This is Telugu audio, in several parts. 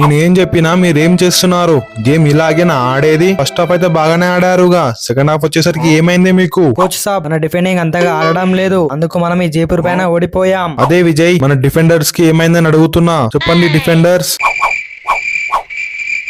నేనేం చెప్పినా మీరేం చేస్తున్నారు? గేమ్ ఇలాగేనా ఆడేది? ఫస్ట్ హాఫ్ అయితే బాగానే ఆడారుగా, సెకండ్ హాఫ్ వచ్చేసరికి ఏమైంది మీకు? కోచ్ సాబ్, మన డిఫెండింగ్ అంతగా ఆడడం లేదు, అందుకు మనం ఈ జైపూర్ పైన ఓడిపోయాం. అదే విజయ్, మన డిఫెండర్స్ కి ఏమైందని అడుగుతున్నా. చెప్పండి డిఫెండర్స్,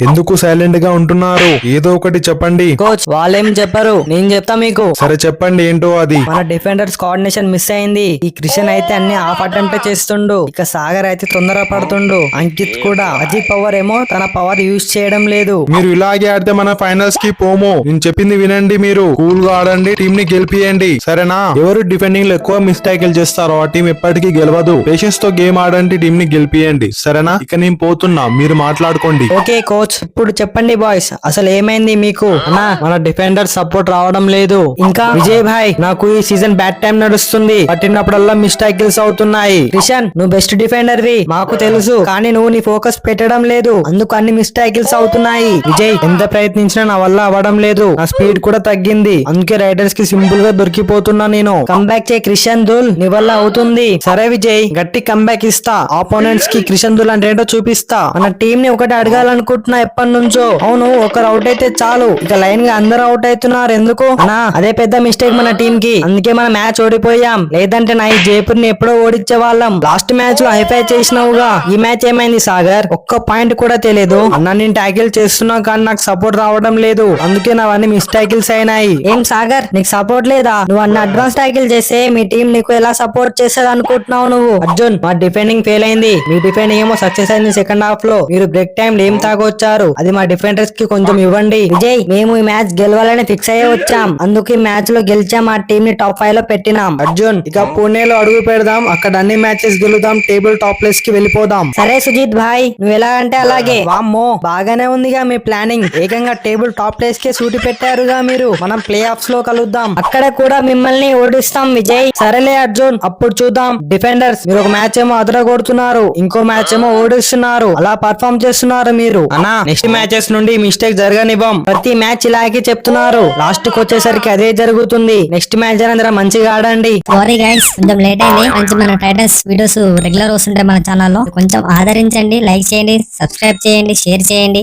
ఎందుకు సైలెంట్ గా ఉంటున్నారు? ఏదో ఒకటి చెప్పండి. కోచ్, వాళ్ళేం చెప్పరు, నేను చెప్తా మీకు. సరే చెప్పండి, ఏంటో అది. మన డిఫెండర్స్ కోఆర్డినేషన్ మిస్ అయింది. ఈ క్రిషన్ అయితే అన్ని హాఫ్ అటెంప్ట్ చేస్తుండు, ఇక సాగర్ అయితే తొందర పడుతుండు, అంకిత్ కూడా. అజిత్ పవర్ ఏమో తన పవర్ యూజ్ చేయడం లేదు. మీరు ఇలాగే ఆడితే మన ఫైనల్స్ కి పోము. నేను చెప్పింది వినండి, మీరు కూల్ గా ఆడండి, టీం ని గెలిపియండి, సరేనా? ఎవరు డిఫెండింగ్ లో ఎక్కువ మిస్టేక్లు చేస్తారో ఆ టీం ఎప్పటికీ గెలవదు. పేషెన్స్ తో గేమ్ ఆడండి, టీం ని గెలిపియండి, సరేనా? ఇక నేను పోతున్నా, మీరు మాట్లాడుకోండి. ఓకే కోచ్, ఇప్పుడు చెప్పండి బాయ్స్, అసలు ఏమైంది మీకు? అన్నా, మన డిఫెండర్ సపోర్ట్ రావడం లేదు. ఇంకా విజయ్ భాయ్, నాకు ఈ సీజన్ బ్యాడ్ టైం నడుస్తుంది, పట్టినప్పుడల్లా మిస్టేక్స్ అవుతున్నాయి. కిషన్, నువ్వు బెస్ట్ డిఫెండర్ వి మాకు తెలుసు, కానీ నువ్వు నీ ఫోకస్ పెట్టడం లేదు, అందుకు అన్ని మిస్టేక్స్ అవుతున్నాయి. విజయ్, ఎంత ప్రయత్నించినా నా వల్ల అవ్వడం లేదు, నా స్పీడ్ కూడా తగ్గింది, అందుకే రైడర్స్ కి సింపుల్ గా దొరికిపోతున్నా నేను. కంబ్యాక్ చే క్రిషన్ దుల్, నీ వల్ల అవుతుంది. సరే విజయ్, గట్టి కంబ్యాక్ ఇస్తా, ఆపోనెంట్స్ కి క్రిషన్ దుల్ అంటే ఏంటో చూపిస్తా. మన టీం ని ఒకటి అడగాలనుకుంటున్నా ఎప్పటి నుంచో. అవును, ఒకరు అవుట్ అయితే చాలు, ఇక లైన్ గా అందరూ అవుట్ అవుతున్నారు, ఎందుకు అన్నా? అదే పెద్ద మిస్టేక్ మన టీం కి, అందుకే మన మ్యాచ్ ఓడిపోయాం. లేదంటే నా ఈ జైపూర్ ని ఎప్పుడో ఓడించే వాళ్ళం. లాస్ట్ మ్యాచ్ లో హైఫై చేసినావుగా, ఈ మ్యాచ్ ఏమైంది సాగర్? ఒక్క పాయింట్ కూడా తెలియదు అన్నా. నేను ట్యాకిల్ చేస్తున్నావు కానీ నాకు సపోర్ట్ రావడం లేదు, అందుకే నావన్నీ మిస్టేకిల్స్ అయినాయి. ఏం సాగర్, నీకు సపోర్ట్ లేదా? నువ్వు అన్ని అడ్వాన్స్ ట్యాకిల్ చేస్తే మీ టీం నీకు ఎలా సపోర్ట్ చేసేది అనుకుంటున్నావు నువ్వు? అర్జున్, మా డిఫెండింగ్ ఫెయిల్ అయింది, మీ డిఫెండింగ్ ఏమో సక్సెస్ అయింది సెకండ్ హాఫ్ లో. మీరు బ్రేక్ టైం ఏం తాగొచ్చారు, అది మా డిఫెండర్స్ కి కొంచెం ఇవ్వండి. విజయ్, మేము ఈ మ్యాచ్ గెలవాలని ఫిక్స్ అయ్యే వచ్చాం, అందుకే మ్యాచ్ లో గెలిచాం, ఆ టీం ని టాప్ 5 లో పెట్టినాం. అర్జున్, ఇక పూణేలో అడుగు పెడదాం, అక్కడ అన్ని మ్యాచెస్ గెలుద్దాం, టేబుల్ టాప్ ప్లేస్ కి వెళ్ళిపోదాం. సరే సుజిత్ భాయ్, నువ్వు ఎలా అంటే అలాగే. వామ్మో, బాగానే ఉందిగా మీ ప్లానింగ్, ఏకంగా టేబుల్ టాప్ ప్లేస్ కే సూటి పెట్టారుగా మీరు. మనం ప్లే ఆఫ్స్ లో కలుద్దాం, అక్కడ కూడా మిమ్మల్ని ఓడిస్తాం విజయ్. సరేలే అర్జున్, అప్పుడు చూద్దాం. డిఫెండర్స్, మీరు ఒక మ్యాచ్ ఏమో అదరగొడుతున్నారు, ఇంకో మ్యాచ్ ఏమో ఓడిస్తున్నారు, అలా పర్ఫార్మ్ చేస్తున్నారు మీరు. అన్నా, నెక్స్ట్ మ్యాచెస్ నుండి మిస్టేక్ జరగనివ్వం, ప్రతి మ్యాచ్ ఇలాగే చెప్తున్నారు, లాస్ట్ కి వచ్చేసరికి అదే జరుగుతుంది. నెక్స్ట్ మ్యాచ్ అందరూ మంచిగా ఆడండి. సారీ గైస్, కొంచెం లేట్ అయింది. మంచి మన టైటన్స్ వీడియోస్ రెగ్యులర్ వస్తుంటాయి మన ఛానల్లో, కొంచెం ఆదరించండి, లైక్ చేయండి, సబ్స్క్రైబ్ చేయండి, షేర్ చేయండి.